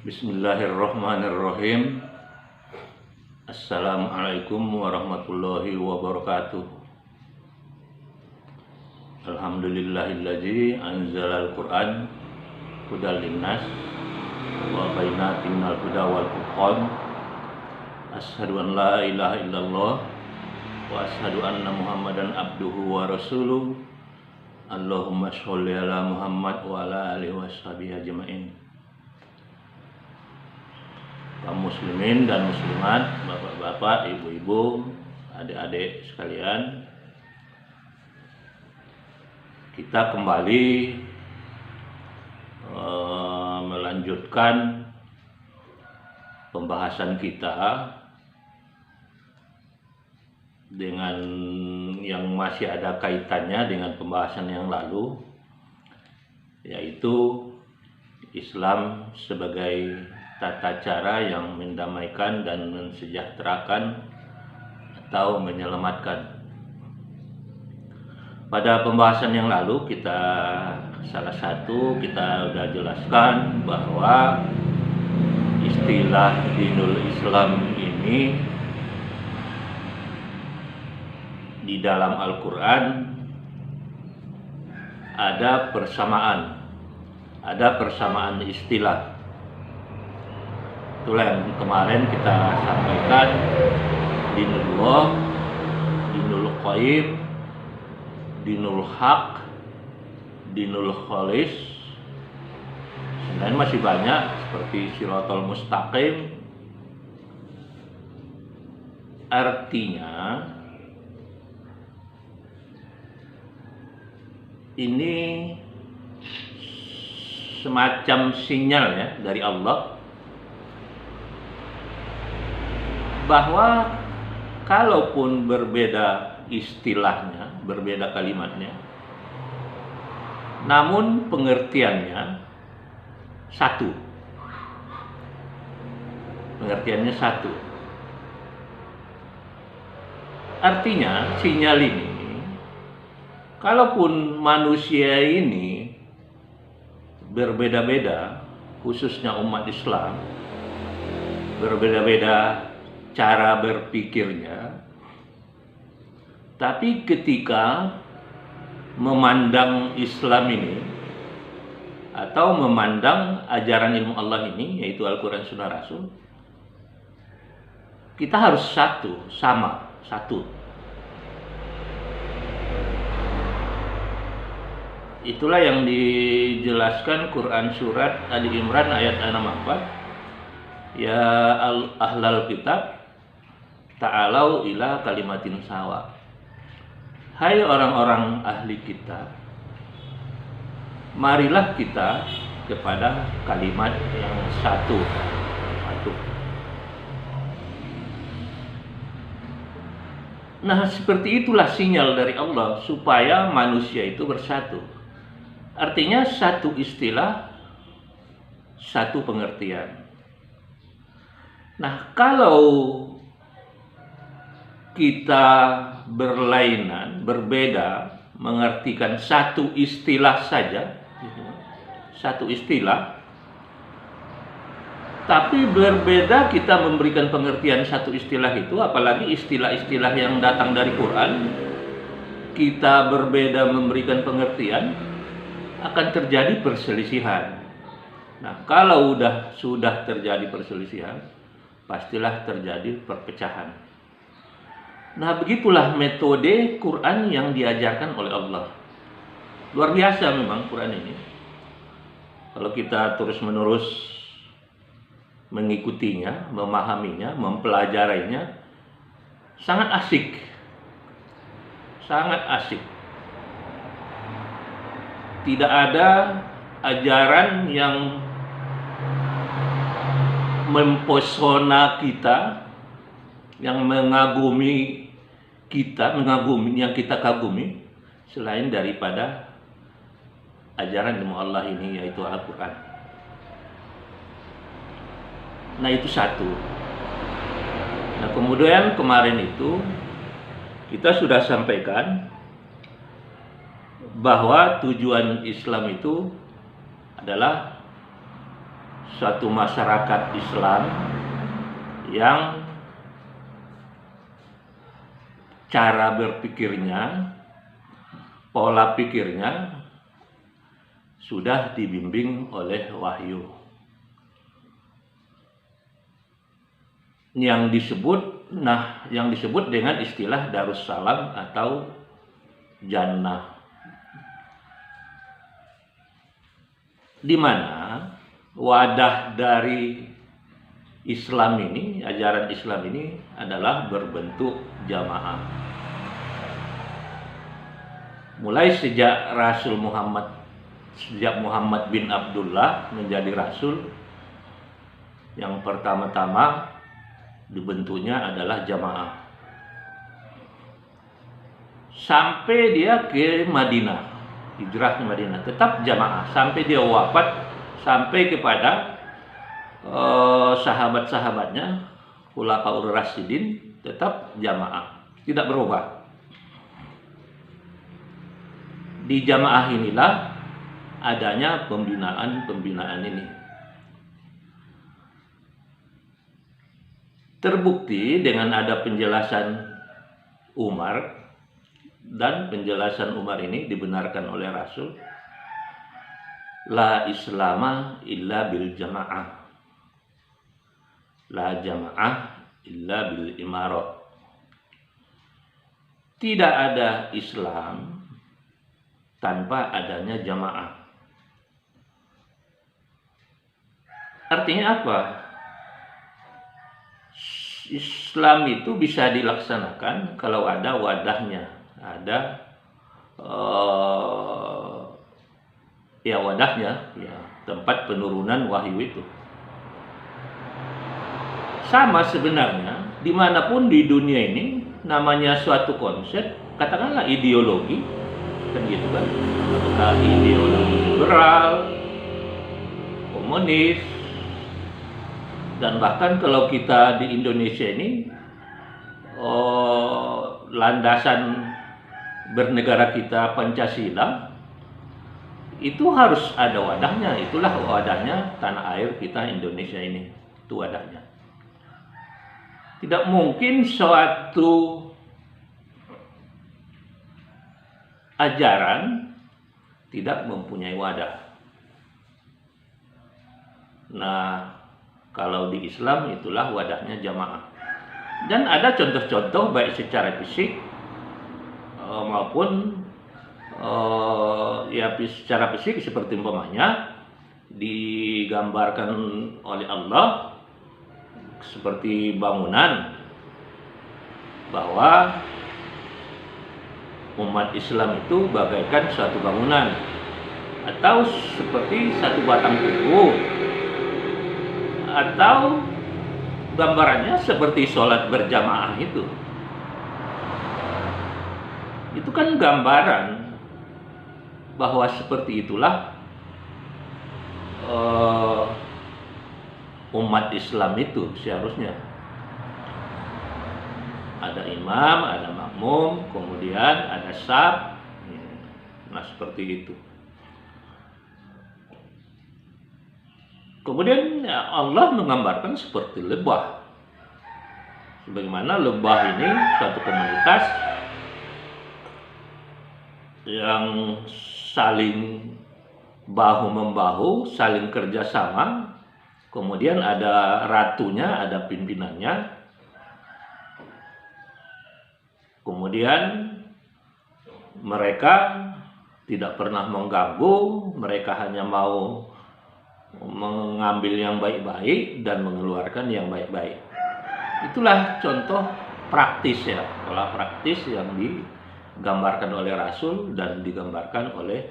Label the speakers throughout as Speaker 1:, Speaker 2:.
Speaker 1: Bismillahirrahmanirrahim. Assalamualaikum warahmatullahi wabarakatuh. Alhamdulillahilladzi anzalal Qur'an hudal linnas wa bainatin minal huda wal furqan. Asyhadu an la ilaha illallah wa asyhadu anna Muhammadan abduhu wa rasuluh. Allahumma sholli ala Muhammad wa ala alihi washabihi ajmain. Kaum muslimin dan muslimat, bapak-bapak, ibu-ibu, adik-adik sekalian, kita kembali melanjutkan pembahasan kita dengan yang masih ada kaitannya dengan pembahasan yang lalu, yaitu Islam sebagai tata cara yang mendamaikan dan mensejahterakan atau menyelamatkan. Pada pembahasan yang lalu kita sudah jelaskan bahwa istilah dinul Islam ini di dalam Al-Quran ada persamaan istilah. Itulah yang kemarin kita sampaikan, dinullah, dinul qayyim, dinul haq, dinul khalis. Selain masih banyak seperti siratal mustaqim. Artinya ini semacam sinyal ya dari Allah bahwa kalaupun berbeda istilahnya, berbeda kalimatnya, namun pengertiannya satu. Pengertiannya satu. Artinya sinyal ini, kalaupun manusia ini berbeda-beda, khususnya umat Islam, berbeda-beda cara berpikirnya, tapi ketika memandang Islam ini atau memandang ajaran ilmu Allah ini, yaitu Al-Quran Sunnah Rasul, kita harus satu. Itulah yang dijelaskan Quran surat Ali Imran ayat 64. Ya ahlal kitab, ta'alau ila kalimatin sawa. Hai orang-orang ahli kitab, marilah kita kepada kalimat yang satu. Nah, seperti itulah sinyal dari Allah supaya manusia itu bersatu. Artinya satu istilah, satu pengertian. Nah, kalau kita berlainan, berbeda, mengartikan satu istilah saja, satu istilah, tapi berbeda kita memberikan pengertian satu istilah itu, apalagi istilah-istilah yang datang dari Quran, kita berbeda memberikan pengertian, akan terjadi perselisihan. Nah, kalau sudah terjadi perselisihan, pastilah terjadi perpecahan. Nah, begitulah metode Quran yang diajarkan oleh Allah. Luar biasa memang Quran ini. Kalau kita terus-menerus mengikutinya, memahaminya, mempelajarinya, sangat asik. Sangat asik. Tidak ada ajaran yang mempesona kita, yang mengagumi kita, yang kita kagumi, selain daripada ajaran ilmu Allah ini, yaitu Al-Quran. Nah, itu satu. Nah, kemudian kemarin itu kita sudah sampaikan bahwa tujuan Islam itu adalah suatu masyarakat Islam yang cara berpikirnya, pola pikirnya sudah dibimbing oleh wahyu. Yang disebut dengan istilah Darussalam atau Jannah. Di mana wadah dari Islam ini, ajaran Islam ini adalah berbentuk jamaah. Mulai sejak Muhammad bin Abdullah menjadi rasul, yang pertama-tama dibentuknya adalah jamaah. Sampai dia ke Madinah, hijrah ke Madinah, tetap jamaah sampai dia wafat, sampai kepada sahabat-sahabatnya, Khulafaur Rasyidin, tetap jamaah, tidak berubah. Di jamaah inilah adanya pembinaan ini. Terbukti dengan ada penjelasan Umar, dan penjelasan Umar ini dibenarkan oleh Rasul. La islama illa bil jamaah, la jamaah illa bil imarat. Tidak ada Islam tanpa adanya jamaah. Artinya apa? Islam itu bisa dilaksanakan kalau ada wadahnya, ada wadahnya, ya, tempat penurunan wahyu itu. Sama sebenarnya dimanapun di dunia ini, namanya suatu konsep, katakanlah ideologi, kan gitu kan, apakah ideologi liberal, komunis, dan bahkan kalau kita di Indonesia ini, landasan bernegara kita Pancasila, itu harus ada wadahnya. Itulah wadahnya tanah air kita Indonesia ini, itu wadahnya. Tidak mungkin suatu ajaran tidak mempunyai wadah. Nah, kalau di Islam itulah wadahnya jamaah. Dan ada contoh-contoh baik secara fisik maupun secara fisik, seperti umpamanya digambarkan oleh Allah seperti bangunan, bahwa umat Islam itu bagaikan suatu bangunan, atau seperti satu batang tubuh, atau gambarannya seperti sholat berjamaah itu. Itu kan gambaran bahwa seperti itulah umat Islam itu seharusnya. Ada imam, ada makmum, kemudian ada shaf. Nah, seperti itu. Kemudian Allah menggambarkan seperti lebah. Sebagaimana lebah ini suatu komunitas yang saling bahu-membahu, saling kerjasama. Kemudian ada ratunya, ada pimpinannya. Kemudian mereka tidak pernah mengganggu, mereka hanya mau mengambil yang baik-baik dan mengeluarkan yang baik-baik. Itulah contoh praktis, ya, pola praktis yang digambarkan oleh Rasul dan digambarkan oleh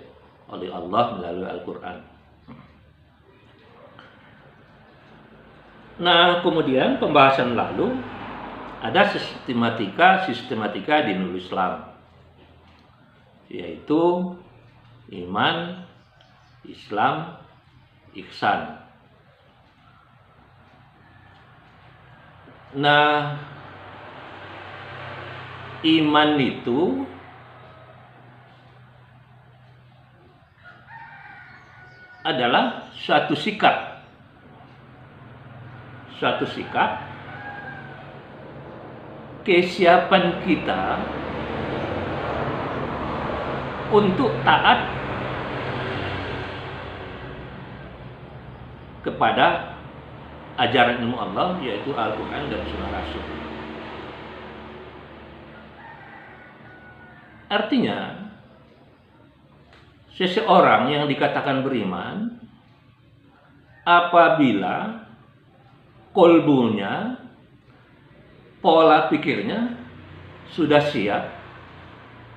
Speaker 1: Allah melalui Al-Quran. Nah, kemudian pembahasan lalu ada sistematika di Nurul Islam, yaitu iman, Islam, ihsan. Nah, iman itu adalah suatu sikap suatu sikap kesiapan kita untuk taat kepada ajaran ilmu Allah, yaitu Al-Quran dan Sunnah Rasul. Artinya, seseorang yang dikatakan beriman apabila kolbunya, pola pikirnya sudah siap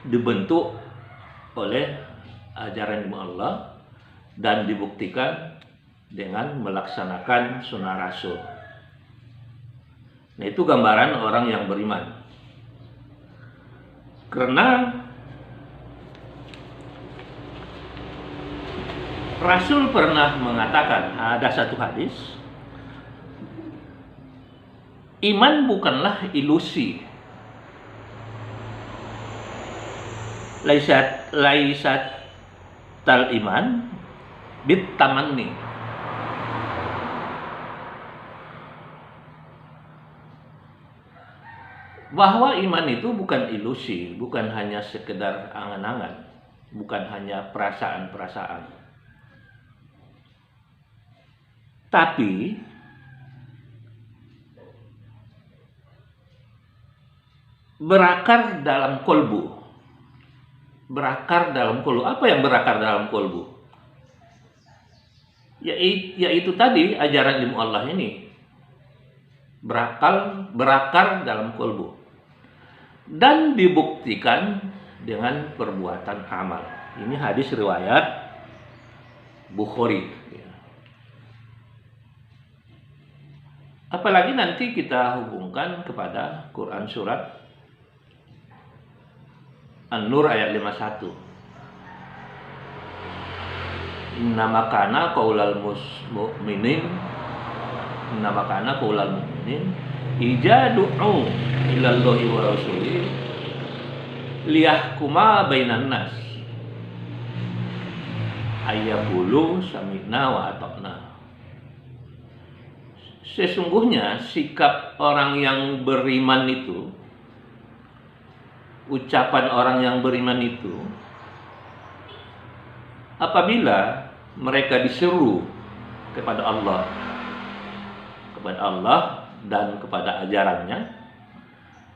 Speaker 1: dibentuk oleh ajaran ilmu Allah dan dibuktikan dengan melaksanakan sunnah Rasul. Nah, itu gambaran orang yang beriman. Karena Rasul pernah mengatakan, ada satu hadis, iman bukanlah ilusi. Laisat tal iman bit tamanni. Bahwa iman itu bukan ilusi, bukan hanya sekedar angan-angan, bukan hanya perasaan-perasaan. Tapi berakar dalam kolbu. Berakar dalam kolbu. Apa yang berakar dalam kolbu? Yaitu tadi ajaran ilmu Allah ini. Berakar dalam kolbu. Dan dibuktikan dengan perbuatan amal. Ini hadis riwayat Bukhari. Apalagi nanti kita hubungkan kepada Quran surat An-Nur ayat 51. Innama kana qaulal mu'minin ijadu'u ilallahi wa rasulih liyahkuma bainan nas ayyaqulu sami'na wa ata'na. Sesungguhnya sikap orang yang beriman itu, ucapan orang yang beriman itu, apabila mereka diseru kepada Allah dan kepada ajarannya,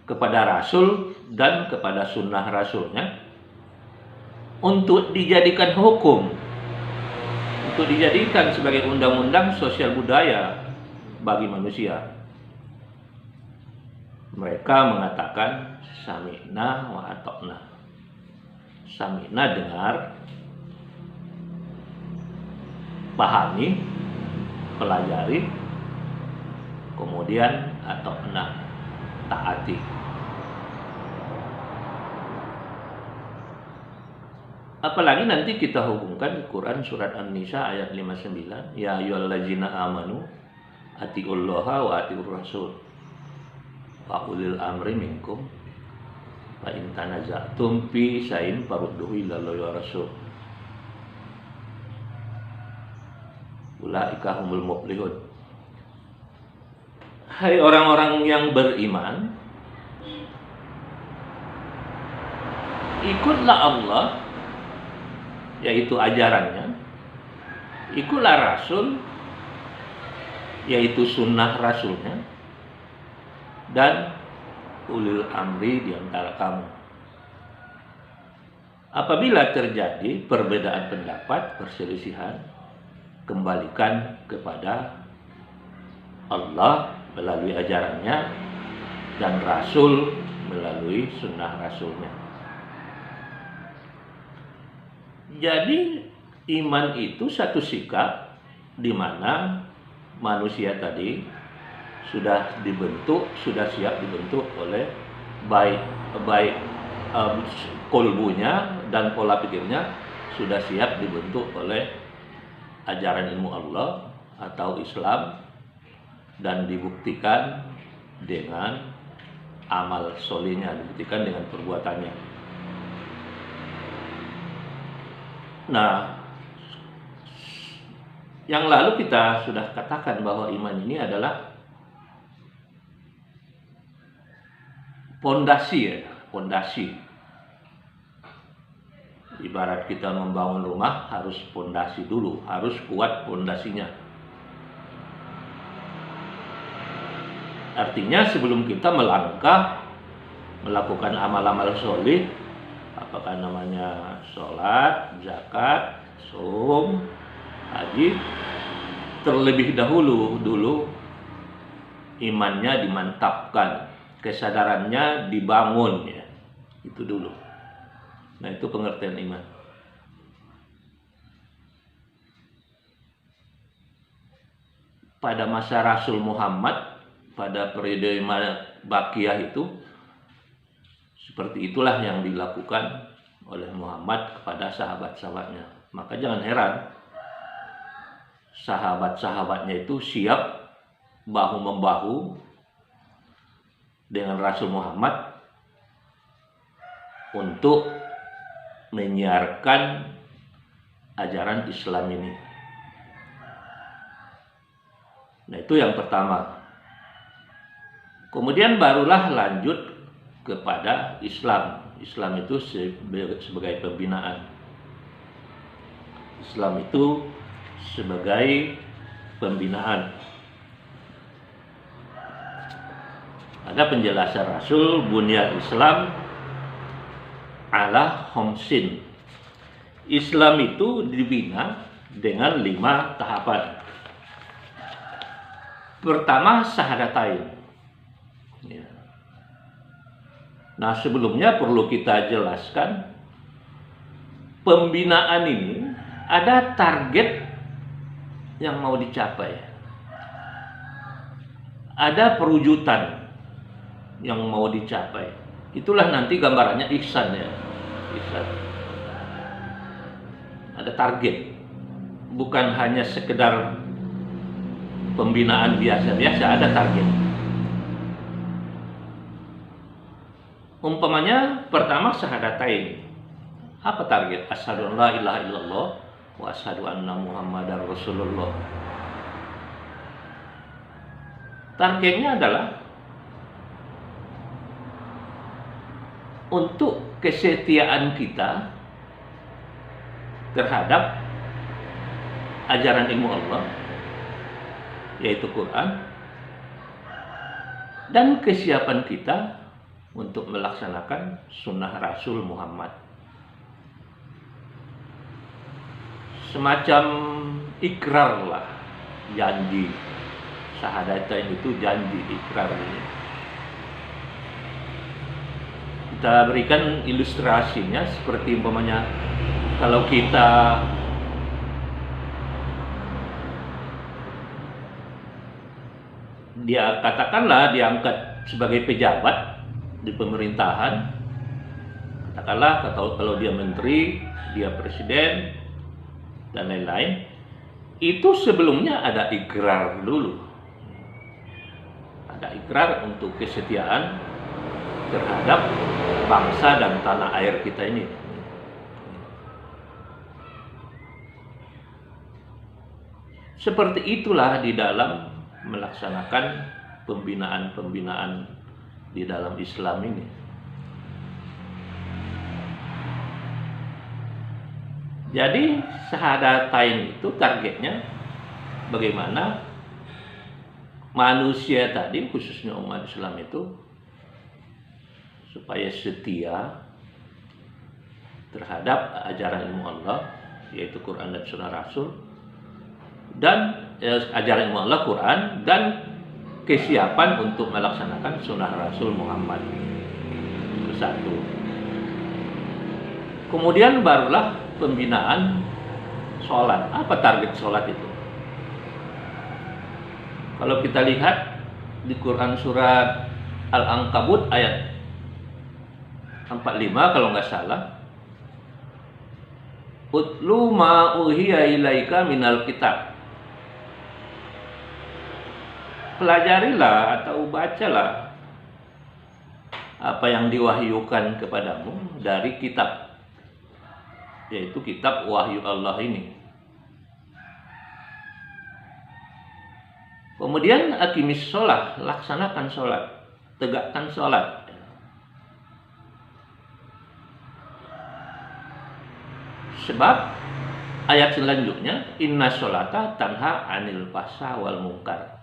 Speaker 1: kepada Rasul dan kepada sunnah Rasulnya, untuk dijadikan hukum, untuk dijadikan sebagai undang-undang sosial budaya bagi manusia, mereka mengatakan sami'na wa ata'na. Sami'na dengar, pahami, pelajari, kemudian ata'na, taati. Apalagi nanti kita hubungkan Quran surat An-Nisa ayat 59, ya ayyuhallazina amanu atiullaha wa atiur rasul wa ulil amri minkum fa in tanaza'tum fi syai'in farudduhu ilallahi wa rasul ulaika humul muflihun. Hai orang-orang yang beriman, ikutlah Allah, yaitu ajarannya, ikutlah Rasul, yaitu sunnah Rasulnya, dan ulil amri di antara kamu. Apabila terjadi perbedaan pendapat, perselisihan, kembalikan kepada Allah melalui ajarannya dan Rasul melalui sunnah Rasulnya. Jadi iman itu satu sikap di mana manusia tadi sudah dibentuk, sudah siap dibentuk oleh baik kolbunya dan pola pikirnya sudah siap dibentuk oleh ajaran ilmu Allah atau Islam dan dibuktikan dengan amal solihnya, dibuktikan dengan perbuatannya. Nah, yang lalu kita sudah katakan bahwa iman ini adalah pondasi ya, pondasi. Ibarat kita membangun rumah harus pondasi dulu, harus kuat pondasinya. Artinya sebelum kita melangkah melakukan amal-amal soleh, apakah namanya sholat, zakat, saum, haji, terlebih dahulu imannya dimantapkan, kesadarannya dibangun ya. Itu dulu. Nah, itu pengertian iman. Pada masa Rasul Muhammad, pada periode Bakiyah itu, seperti itulah yang dilakukan oleh Muhammad kepada sahabat-sahabatnya. Maka jangan heran, sahabat-sahabatnya itu siap bahu-membahu dengan Rasul Muhammad untuk menyiarkan ajaran Islam ini. Nah, itu yang pertama. Kemudian barulah lanjut kepada Islam. Islam itu sebagai pembinaan. Islam itu sebagai pembinaan. Ada penjelasan Rasul, bunyal Islam ala khamsin. Islam itu dibina dengan 5 tahapan. Pertama, syahadatain. Ya. Nah, sebelumnya perlu kita jelaskan, pembinaan ini ada target yang mau dicapai. Ada perwujudan yang mau dicapai. Itulah nanti gambarannya ihsan ya. Ihsan. Ada target. Bukan hanya sekedar pembinaan biasa-biasa, ada target. Umpamanya pertama syahadatain. Apa target? Asyhadu an la ilaha illallah wa asyhadu anna Muhammadar Rasulullah. Targetnya adalah untuk kesetiaan kita terhadap ajaran ilmu Allah, yaitu Quran, dan kesiapan kita untuk melaksanakan sunnah Rasul Muhammad. Semacam ikrar lah, janji. Syahadatain itu janji, ikrar ini. Kita berikan ilustrasinya seperti umpamanya kalau kita katakanlah diangkat sebagai pejabat di pemerintahan, katakanlah kalau dia menteri, dia presiden dan lain-lain, itu sebelumnya ada ikrar dulu. Ada ikrar untuk kesetiaan terhadap bangsa dan tanah air kita ini. Seperti itulah di dalam melaksanakan pembinaan-pembinaan di dalam Islam ini. Jadi syahadatain itu targetnya bagaimana manusia tadi, khususnya umat Islam itu, supaya setia terhadap ajaran ilmu Allah, yaitu Quran dan Sunnah Rasul, dan ajaran ilmu Allah, Quran, dan kesiapan untuk melaksanakan Sunnah Rasul Muhammad. Itu satu. Kemudian barulah pembinaan sholat. Apa target sholat itu? Kalau kita lihat di Quran surat Al-Ankabut ayat 45 kalau nggak salah, utlu ma uhiya ilaika minal kitab. Pelajarilah atau bacalah apa yang diwahyukan kepadamu dari kitab, yaitu kitab wahyu Allah ini. Kemudian akimis sholat, laksanakan sholat, tegakkan sholat. Sebab ayat selanjutnya, inna sholata tanha anil fahsya wal munkar.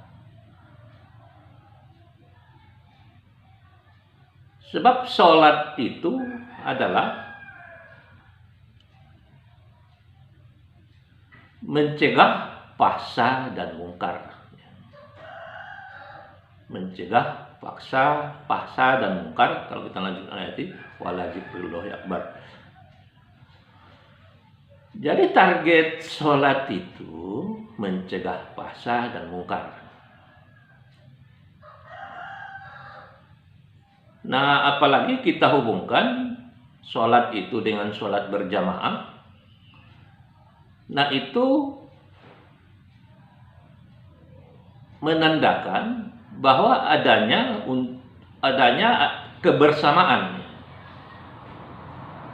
Speaker 1: Sebab sholat itu adalah mencegah fahsya dan munkar. Mencegah fahsya dan munkar. Kalau kita lanjutkan ayat ini, wala zikrullahi akbar. Jadi target sholat itu mencegah fahsya dan munkar. Nah, apalagi kita hubungkan sholat itu dengan sholat berjamaah. Nah, itu menandakan bahwa adanya kebersamaan.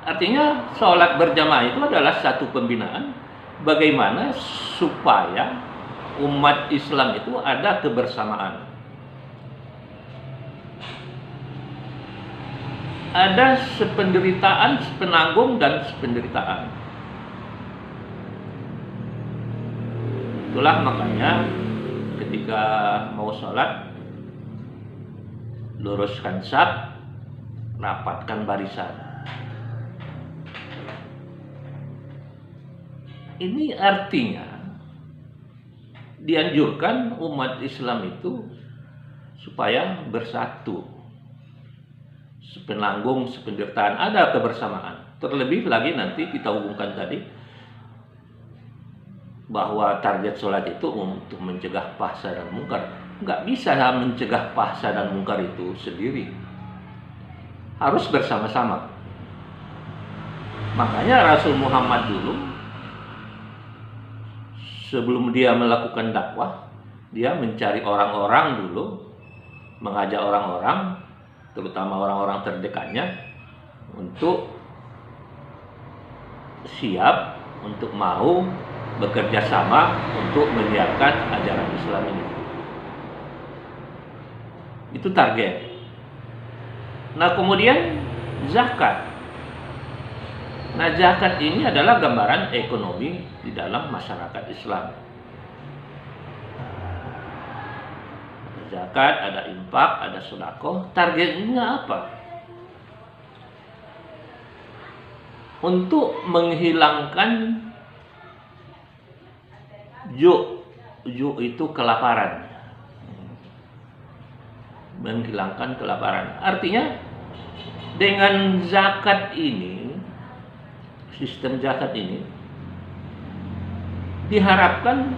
Speaker 1: Artinya sholat berjamaah itu adalah satu pembinaan bagaimana supaya umat Islam itu ada kebersamaan. Ada sependeritaan, sepenanggung dan sependeritaan. Itulah makanya ketika mau sholat, luruskan saf, rapatkan barisan. Ini artinya dianjurkan umat Islam itu supaya bersatu, sepenanggung, sependeritaan, ada kebersamaan. Terlebih lagi nanti kita hubungkan tadi bahwa target sholat itu untuk mencegah fahsya dan munkar. Nggak bisa mencegah fahsya dan munkar itu sendiri, harus bersama-sama. Makanya Rasul Muhammad dulu sebelum dia melakukan dakwah, dia mencari orang-orang dulu, mengajak orang-orang, terutama orang-orang terdekatnya, untuk siap, untuk mau bekerja sama untuk menyiapkan ajaran Islam ini. Itu target. Nah, kemudian zakat. Nah, zakat ini adalah gambaran ekonomi di dalam masyarakat Islam. Ada zakat, ada infak, ada sedekah. Targetnya apa? Untuk menghilangkan ju' itu kelaparan. Menghilangkan kelaparan. Artinya dengan zakat ini, sistem zakat ini diharapkan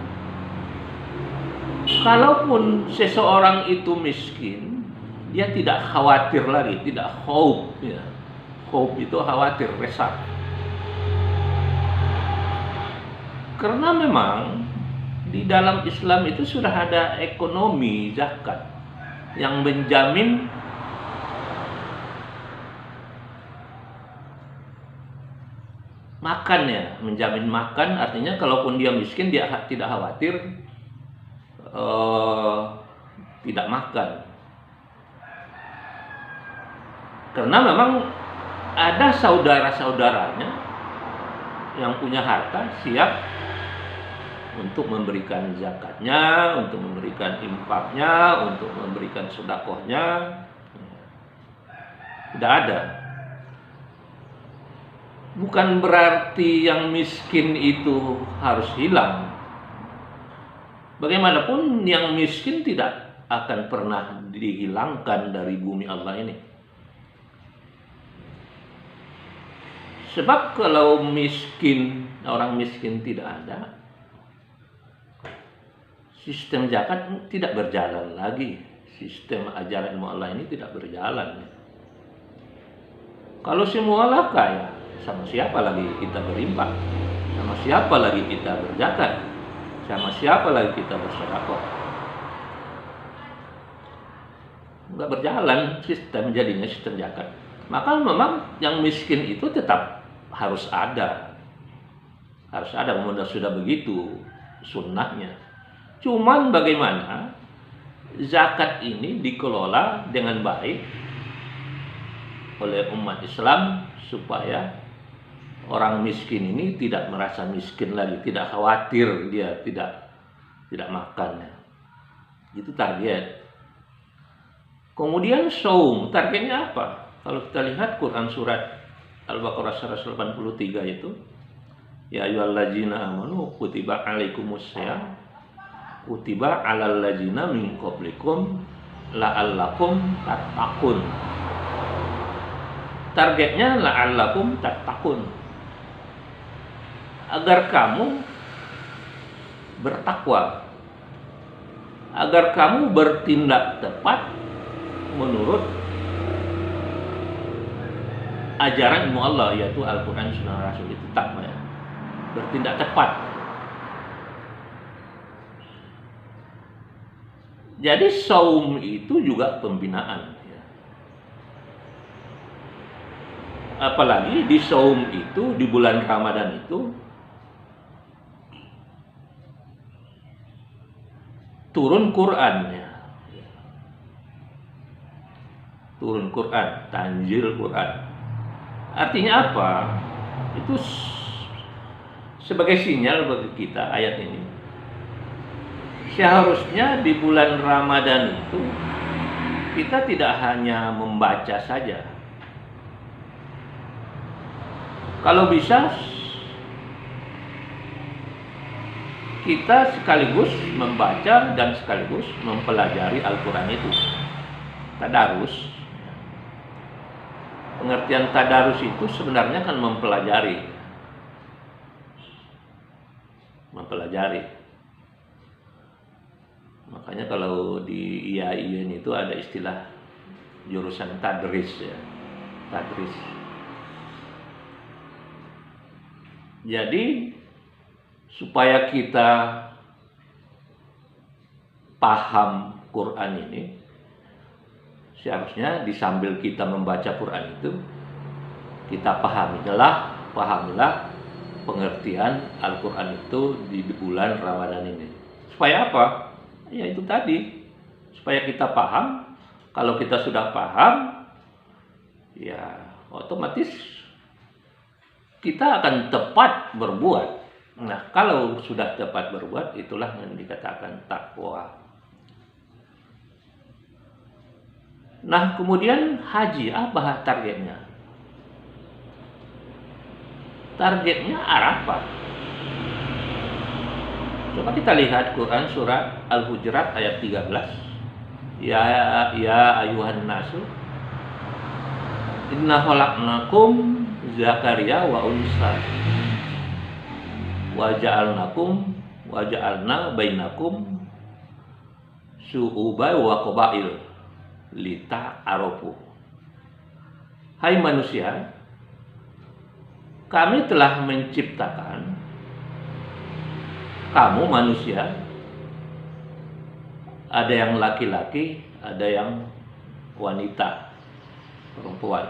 Speaker 1: kalaupun seseorang itu miskin, dia tidak khawatir lagi, tidak khauf ya. Khauf itu khawatir, resah. Karena memang di dalam Islam itu sudah ada ekonomi zakat yang menjamin makan ya, menjamin makan. Artinya kalaupun dia miskin, dia tidak khawatir tidak makan. Karena memang ada saudara-saudaranya yang punya harta siap untuk memberikan zakatnya, untuk memberikan infaknya, untuk memberikan sedekahnya. Tidak ada. Bukan berarti yang miskin itu harus hilang. Bagaimanapun yang miskin tidak akan pernah dihilangkan dari bumi Allah ini. Sebab kalau miskin, orang miskin tidak ada, sistem zakat tidak berjalan lagi. Sistem ajaran ilmu Allah ini tidak berjalan. Kalau semualah kaya, sama siapa lagi kita berinfak? Sama siapa lagi kita berzakat? Sama siapa lagi kita bersedekah? Nggak berjalan sistem, jadinya sistem zakat. Maka memang yang miskin itu tetap harus ada. Harus ada, sudah begitu sunnahnya. Cuman bagaimana zakat ini dikelola dengan baik oleh umat Islam supaya orang miskin ini tidak merasa miskin lagi, tidak khawatir dia tidak makan. Itu target. Kemudian saum, targetnya apa? Kalau kita lihat Quran surat Al-Baqarah 183 itu, ya ayyuhallazina amanu kutiba alaikumussyam kutiba alal ladzina min qablikum la'allakum tattaqun. Targetnya la'allakum tattaqun, agar kamu bertakwa, agar kamu bertindak tepat menurut ajaran ilmu Allah, yaitu Al-Quran Sunnah Rasul. Itu takwa ya, bertindak tepat. Jadi saum itu juga pembinaan ya. Apalagi di saum itu, di bulan Ramadan itu turun Quran ya. Turun Quran, tanzil Quran. Artinya apa? Itu sebagai sinyal bagi kita ayat ini. Seharusnya di bulan Ramadan itu kita tidak hanya membaca saja. Kalau bisa kita sekaligus membaca dan sekaligus mempelajari Al-Quran itu. Tadarus. Pengertian tadarus itu sebenarnya kan mempelajari. Makanya kalau di IAIN itu ada istilah jurusan tadris ya. Tadris. Jadi supaya kita paham Quran ini, seharusnya disambil kita membaca Quran itu, kita pahamilah pengertian Al-Quran itu di bulan Ramadan ini. Supaya apa? Ya itu tadi, supaya kita paham. Kalau kita sudah paham, ya otomatis kita akan tepat berbuat. Nah, kalau sudah tepat berbuat, itulah yang dikatakan takwa. Nah, kemudian haji, apa targetnya? Targetnya Arafah. Coba kita lihat Quran surat Al-Hujurat ayat 13. Ya ayuhan nasu inna khalaqnakum Zakaria wa unsa wa ja'alna bainakum syu'uban wa qabail lita'arafu. Hai manusia, kami telah menciptakan kamu manusia, ada yang laki-laki, ada yang wanita, perempuan.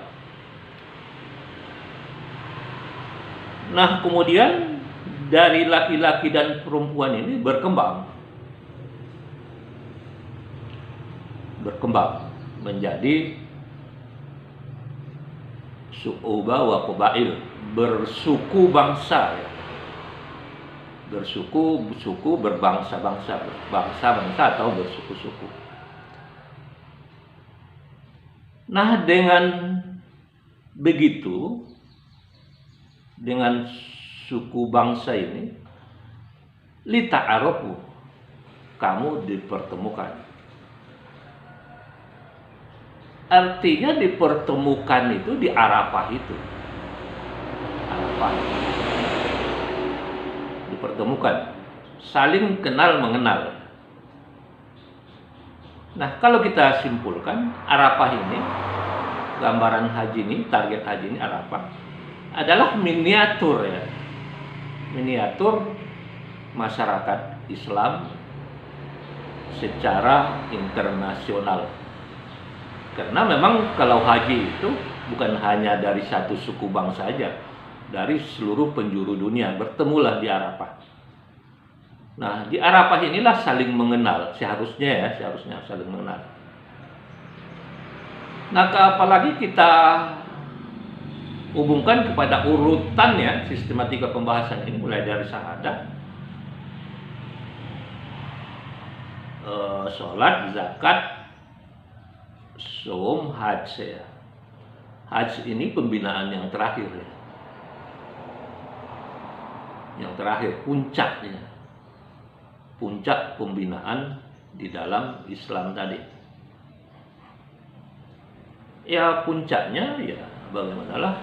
Speaker 1: Nah, kemudian dari laki-laki dan perempuan ini berkembang menjadi su'uba wa qabail, bersuku bangsa ya. Bersuku berbangsa-bangsa atau bersuku-suku. Nah, dengan begitu, dengan suku bangsa ini, lita'arafu, kamu dipertemukan. Artinya dipertemukan itu di Arafah itu. Arafah. Dipertemukan, saling kenal mengenal. Nah, kalau kita simpulkan, Arafah ini, gambaran haji ini, target haji ini Arafah adalah miniatur ya, miniatur masyarakat Islam secara internasional. Karena memang kalau haji itu bukan hanya dari satu suku bangsa saja, dari seluruh penjuru dunia bertemulah di Arafah. Nah, di Arafah inilah saling mengenal, seharusnya saling mengenal. Nah, apalagi kita hubungkan kepada urutannya sistematika pembahasan ini, mulai dari syahadat, sholat, zakat, saum, haji ya. Haji ini pembinaan yang terakhir ya. Yang terakhir, puncaknya. Puncak pembinaan di dalam Islam tadi. Ya puncaknya ya bagaimanalah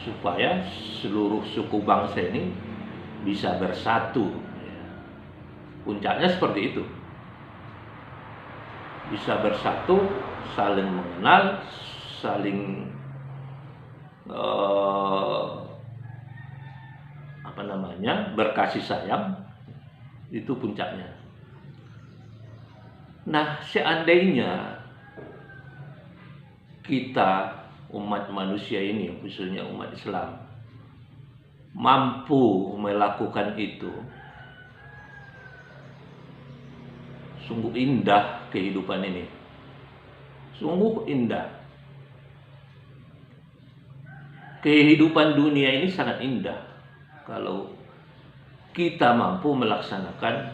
Speaker 1: supaya seluruh suku bangsa ini bisa bersatu. Puncaknya seperti itu. Bisa bersatu, saling mengenal, saling berkasih sayang. Itu puncaknya. Nah, seandainya kita umat manusia ini, khususnya umat Islam, mampu melakukan itu, sungguh indah kehidupan ini. Sungguh indah. Kehidupan dunia ini sangat indah kalau kita mampu melaksanakan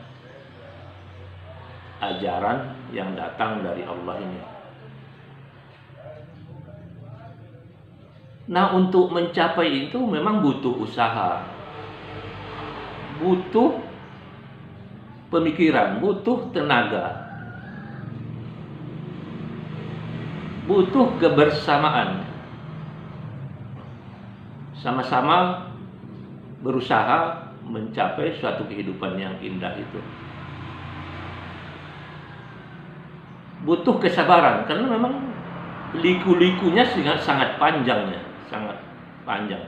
Speaker 1: ajaran yang datang dari Allah ini. Nah, untuk mencapai itu memang butuh usaha, butuh pemikiran, butuh tenaga, butuh kebersamaan. Sama-sama berusaha mencapai suatu kehidupan yang indah itu. Butuh kesabaran, karena memang liku-likunya sangat panjangnya. Sangat panjang.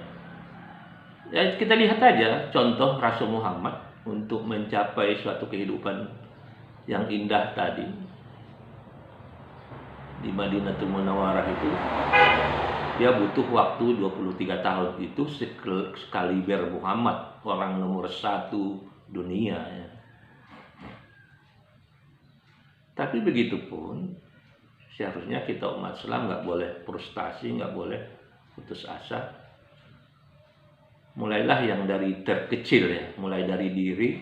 Speaker 1: Ya, kita lihat aja contoh Rasul Muhammad untuk mencapai suatu kehidupan yang indah tadi di Madinatul Munawwarah itu, dia butuh waktu 23 tahun. Itu sekaliber Muhammad, orang nomor 1 dunia ya. Tapi begitupun seharusnya kita umat Islam nggak boleh frustasi, nggak boleh putus asa. Mulailah yang dari terkecil ya, mulai dari diri,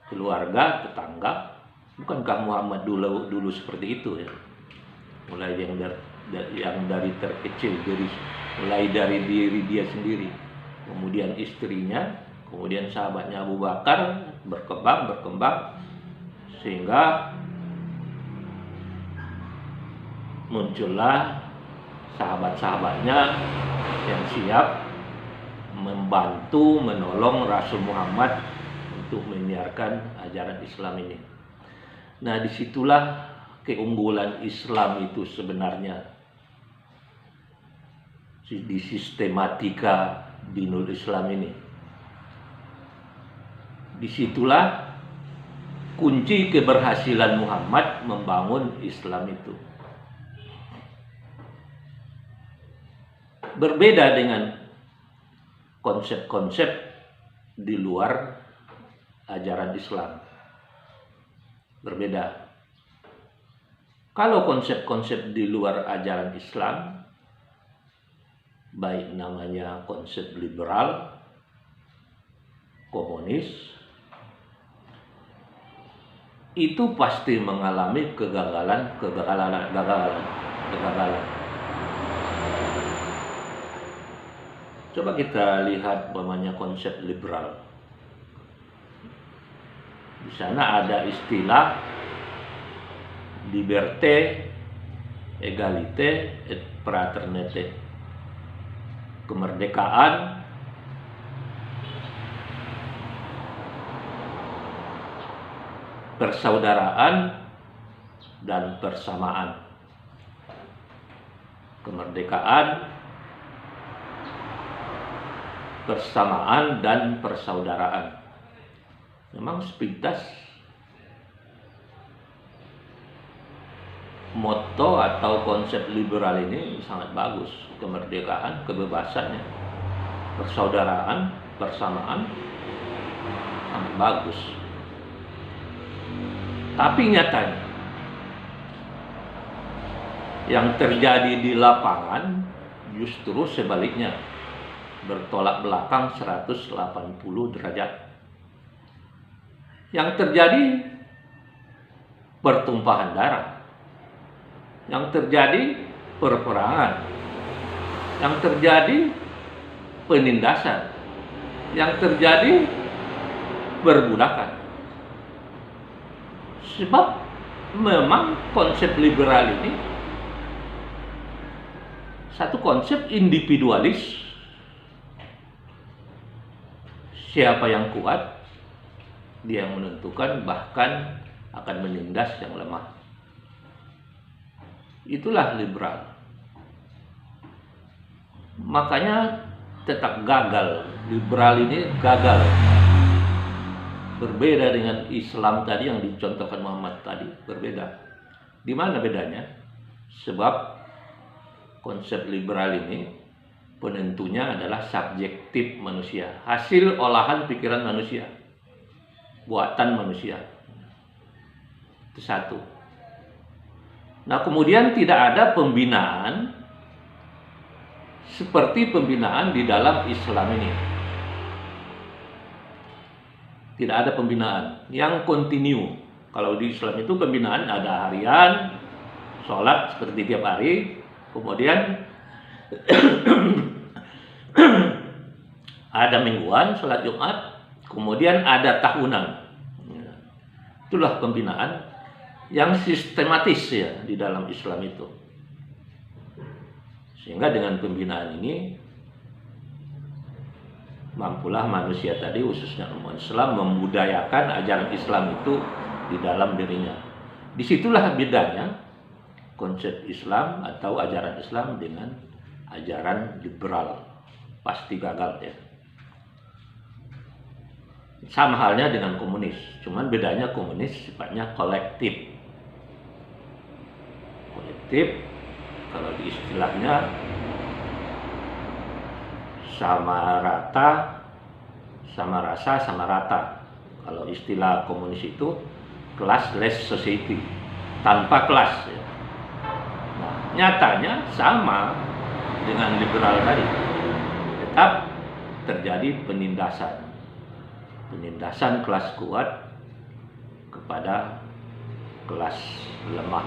Speaker 1: keluarga, tetangga. Bukankah Muhammad dulu seperti itu ya? Mulai yang dari terkecil, mulai dari diri dia sendiri, kemudian istrinya, kemudian sahabatnya Abu Bakar, berkembang sehingga muncullah sahabat-sahabatnya yang siap membantu, menolong Rasul Muhammad untuk menyiarkan ajaran Islam ini. Nah, disitulah keunggulan Islam itu sebenarnya, di sistematika dinul Islam ini. Disitulah kunci keberhasilan Muhammad membangun Islam itu. Berbeda dengan konsep-konsep di luar ajaran Islam. Berbeda. Kalau konsep-konsep di luar ajaran Islam, baik namanya konsep liberal, komunis, itu pasti mengalami kegagalan. Coba kita lihat namanya konsep liberal. Di sana ada istilah liberté, égalité, et fraternité. Kemerdekaan, persaudaraan, dan persamaan. Kemerdekaan, persamaan, dan persaudaraan. Memang sepintas moto atau konsep liberal ini sangat bagus. Kemerdekaan, kebebasannya, persaudaraan, persamaan, sangat bagus. Tapi nyatanya yang terjadi di lapangan, justru sebaliknya, bertolak belakang 180 derajat. Yang terjadi pertumpahan darah, yang terjadi perperangan, yang terjadi penindasan, yang terjadi perbudakan. Sebab memang konsep liberal ini satu konsep individualis. Siapa yang kuat, dia yang menentukan, bahkan akan menindas yang lemah. Itulah liberal. Makanya tetap gagal. Liberal ini gagal. Berbeda dengan Islam tadi yang dicontohkan Muhammad tadi, berbeda. Di mana bedanya? Sebab konsep liberal ini penentunya adalah subjektif manusia, hasil olahan pikiran manusia, buatan manusia. Itu satu. Nah, kemudian tidak ada pembinaan seperti pembinaan di dalam Islam ini. Tidak ada pembinaan yang kontinu. Kalau di Islam itu pembinaan ada harian, sholat seperti tiap hari, kemudian ada mingguan, sholat Jumat, kemudian ada tahunan. Itulah pembinaan yang sistematis ya di dalam Islam itu. Sehingga dengan pembinaan ini mampulah manusia tadi, khususnya umat Islam, membudayakan ajaran Islam itu di dalam dirinya. Disitulah bedanya konsep Islam atau ajaran Islam dengan ajaran liberal. Pasti gagal ya. Sama halnya dengan komunis, cuman bedanya komunis sifatnya kolektif. Kolektif, kalau di istilahnya sama rata, sama rasa, sama rata. Kalau istilah komunis itu classless society, tanpa kelas ya. Nah, nyatanya sama dengan liberal tadi. Tetap terjadi penindasan kelas kuat kepada kelas lemah.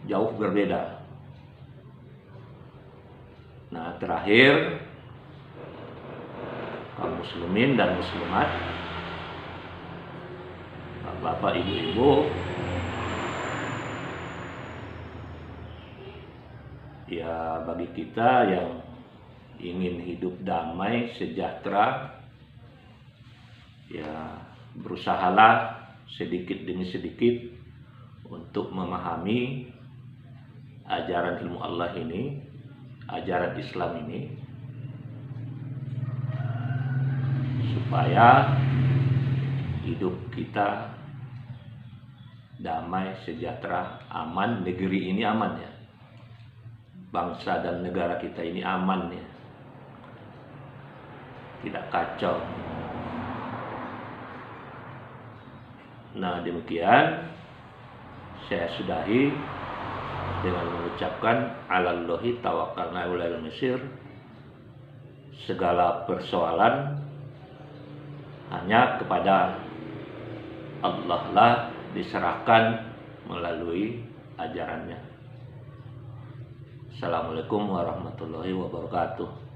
Speaker 1: Jauh berbeda. Nah, terakhir, kaum muslimin dan muslimat, bapak, ibu-ibu, ya bagi kita yang ingin hidup damai, sejahtera, ya berusahalah sedikit demi sedikit untuk memahami ajaran ilmu Allah ini, ajaran Islam ini, supaya hidup kita damai, sejahtera, aman, negeri ini aman ya. Bangsa dan negara kita ini aman ya. Tidak kacau. Nah, demikian saya sudahi dengan mengucapkan alallahi tawakkalna wa ilal masir. Segala persoalan hanya kepada Allah lah diserahkan melalui ajarannya. Assalamualaikum warahmatullahi wabarakatuh.